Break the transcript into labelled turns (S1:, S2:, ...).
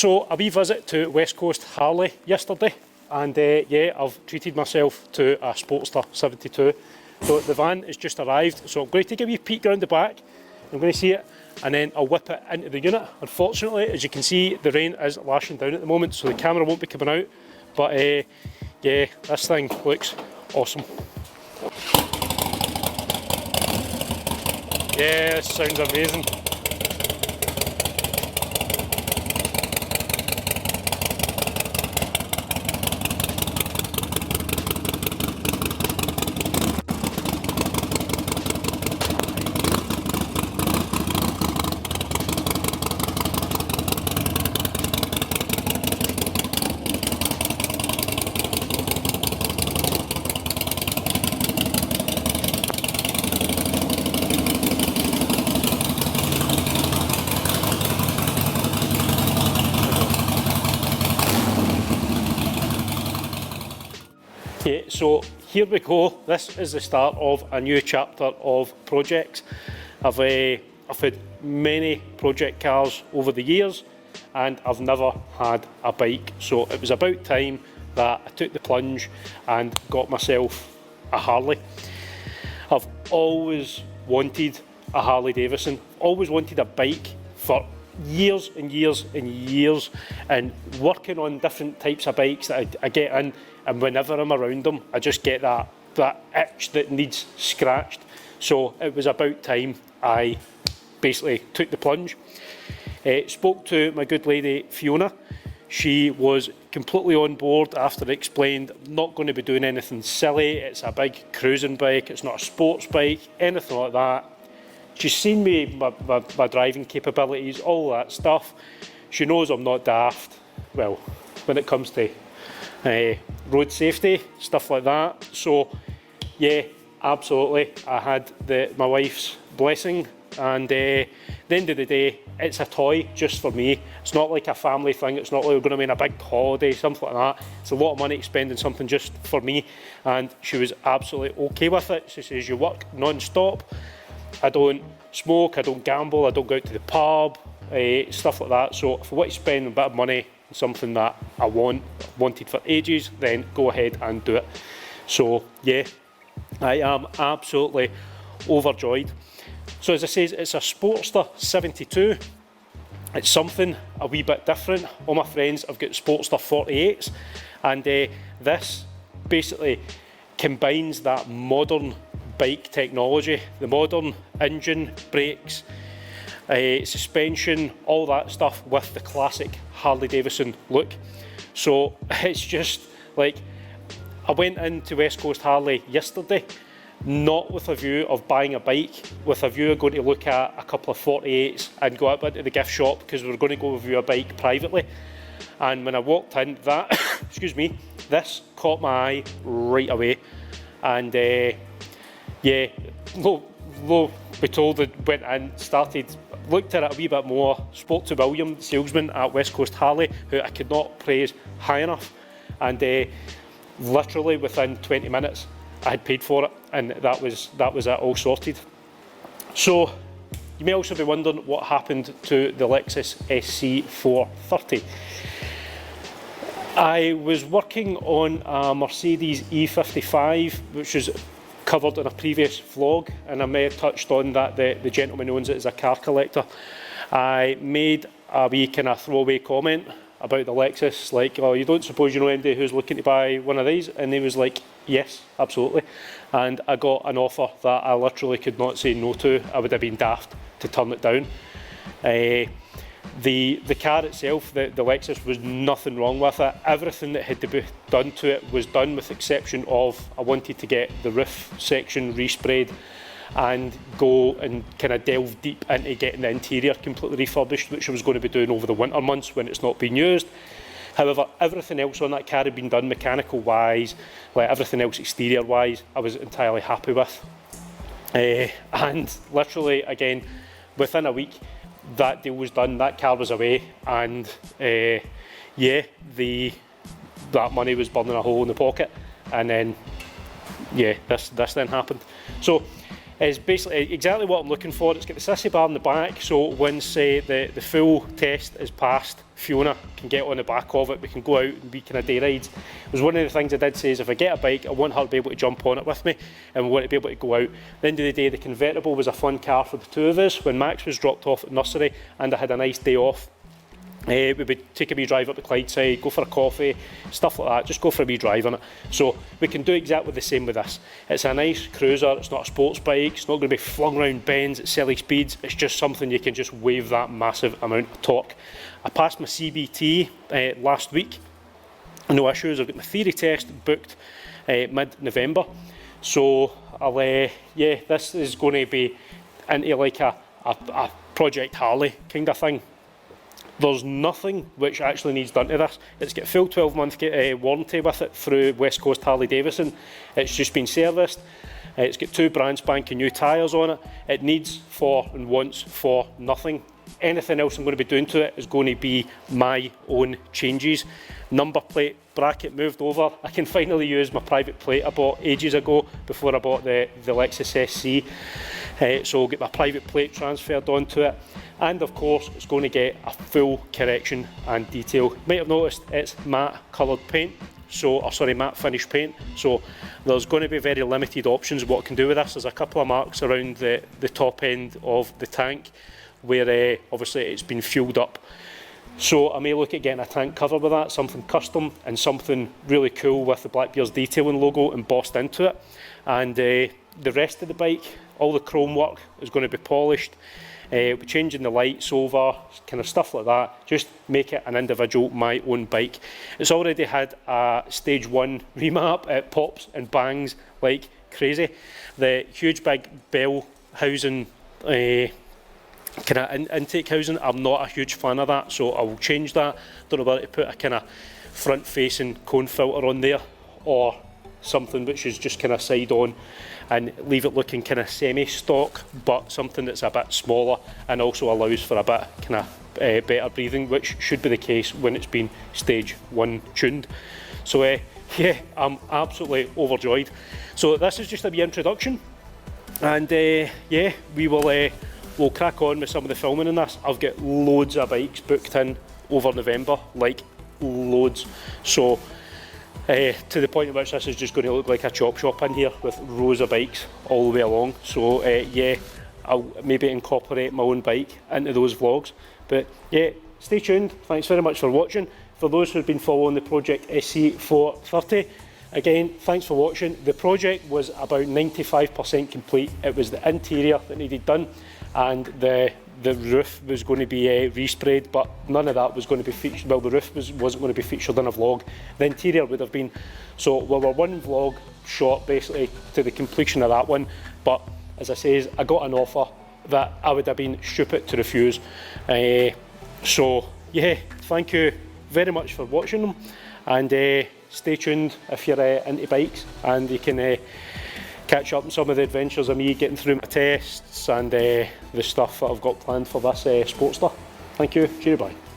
S1: So a wee visit to West Coast Harley yesterday, and yeah, I've treated myself to a Sportster 72. So the van has just arrived, so I'm going to give you a peek around the back. I'm going to see it, and then I'll whip it into the unit. Unfortunately, as you can see, the rain is lashing down at the moment, so the camera won't be coming out. But yeah, this thing looks awesome. Yeah, this sounds amazing. Yeah, so here we go. This is the start of a new chapter of projects. I've had many project cars over the years, and I've never had a bike. So it was about time that I took the plunge and got myself a Harley. I've always wanted a Harley Davidson, always wanted a bike for years and years and years, and working on different types of bikes that I get in, and whenever I'm around them I just get that itch that needs scratched. So it was about time I basically took the plunge. Spoke to my good lady Fiona. She was completely on board after I explained I'm not going to be doing anything silly. It's a big cruising bike, it's not a sports bike, anything like that. She's seen me, my driving capabilities, all that stuff. She knows I'm not daft, well, when it comes to road safety, stuff like that. So yeah, absolutely, I had my wife's blessing, and at the end of the day, it's a toy just for me. It's not like a family thing, it's not like we're going to be on a big holiday, something like that. It's a lot of money to spend on something just for me, and she was absolutely okay with it. She says, you work non-stop, I don't smoke, I don't gamble, I don't go out to the pub, stuff like that. So if I want to spend a bit of money on something that I wanted for ages, then go ahead and do it. So yeah, I am absolutely overjoyed. So as I say, it's a Sportster 72. It's something a wee bit different. All my friends have got Sportster 48s, and this basically combines that modern bike technology, the modern engine, brakes, suspension, all that stuff with the classic Harley Davidson look. So it's just like, I went into West Coast Harley yesterday, not with a view of buying a bike, with a view of going to look at a couple of 48s and go up into the gift shop because we were going to go view a bike privately. And when I walked in, that excuse me, this caught my eye right away. And yeah, lo be told, it went in, looked at it a wee bit more, spoke to William, the salesman at West Coast Harley, who I could not praise high enough, and literally within 20 minutes I had paid for it, and that was it, all sorted. So you may also be wondering what happened to the Lexus SC430. I was working on a Mercedes E55, which was covered in a previous vlog, and I may have touched on that the gentleman who owns it is a car collector. I made a wee kind of throwaway comment about the Lexus, like, oh, you don't suppose you know anybody who's looking to buy one of these? And he was like, yes, absolutely. And I got an offer that I literally could not say no to. I would have been daft to turn it down. The car itself, the Lexus, was nothing wrong with it. Everything that had to be done to it was done, with the exception of I wanted to get the roof section resprayed and go and kind of delve deep into getting the interior completely refurbished, which I was going to be doing over the winter months when it's not being used. However, everything else on that car had been done mechanical wise, like everything else exterior wise, I was entirely happy with. And literally, again, within a week, that deal was done, that car was away, and yeah, that money was burning a hole in the pocket. And then yeah, this then happened. So is basically exactly what I'm looking for. It's got the sissy bar in the back, so once the full test is passed, Fiona can get on the back of it, we can go out and be kind of day rides. It was one of the things I did say is if I get a bike, I want her to be able to jump on it with me and we want to be able to go out. At the end of the day, the convertible was a fun car for the two of us. When Max was dropped off at nursery and I had a nice day off, we would take a wee drive up to Clydeside, go for a coffee, stuff like that, just go for a wee drive on it. So we can do exactly the same with this. It's a nice cruiser, it's not a sports bike, it's not going to be flung around bends at silly speeds, it's just something you can just wave that massive amount of torque. I passed my CBT last week, no issues. I've got my theory test booked mid-November. So yeah, this is going to be into like a Project Harley kind of thing. There's nothing which actually needs done to this. It's got full 12-month warranty with it through West Coast Harley Davidson. It's just been serviced. It's got 2 brand spanking new tyres on it. It needs for and wants for nothing. Anything else I'm going to be doing to it is going to be my own changes. Number plate bracket moved over. I can finally use my private plate I bought ages ago before I bought the Lexus SC. So I'll get my private plate transferred onto it. And of course, it's going to get a full correction and detail. You might have noticed it's matte coloured paint. Matte finish paint. So there's going to be very limited options of what I can do with this. There's a couple of marks around the top end of the tank where obviously it's been fueled up. So I may look at getting a tank cover with that, something custom and something really cool with the Blackbeard's detailing logo embossed into it. And the rest of the bike, all the chrome work is going to be polished. We're changing the lights over, kind of stuff like that, just make it an individual, my own bike. It's already had a stage 1 remap, it pops and bangs like crazy. The huge big bell housing, kind of intake housing, I'm not a huge fan of that, so I will change that. Don't know whether to put a kind of front facing cone filter on there or something which is just kind of side on and leave it looking kind of semi-stock, but something that's a bit smaller and also allows for a bit kind of better breathing, which should be the case when it's been stage 1 tuned. So yeah, I'm absolutely overjoyed. So this is just a wee introduction, and yeah, we'll crack on with some of the filming in this. I've got loads of bikes booked in over November, like loads. So to the point at which this is just going to look like a chop shop in here with rows of bikes all the way along. So yeah, I'll maybe incorporate my own bike into those vlogs. But yeah, stay tuned. Thanks very much for watching. For those who've been following the Project SC430, again, thanks for watching. The project was about 95% complete. It was the interior that needed done, and the roof was going to be resprayed, but none of that was going to be featured. Well, the roof wasn't going to be featured in a vlog. The interior would have been. So we were one vlog short basically to the completion of that one, but as I say, I got an offer that I would have been stupid to refuse. So yeah, thank you very much for watching them, and stay tuned if you're into bikes, and you can catch up on some of the adventures of me getting through my tests and the stuff that I've got planned for this Sportster. Thank you, cheerio, bye.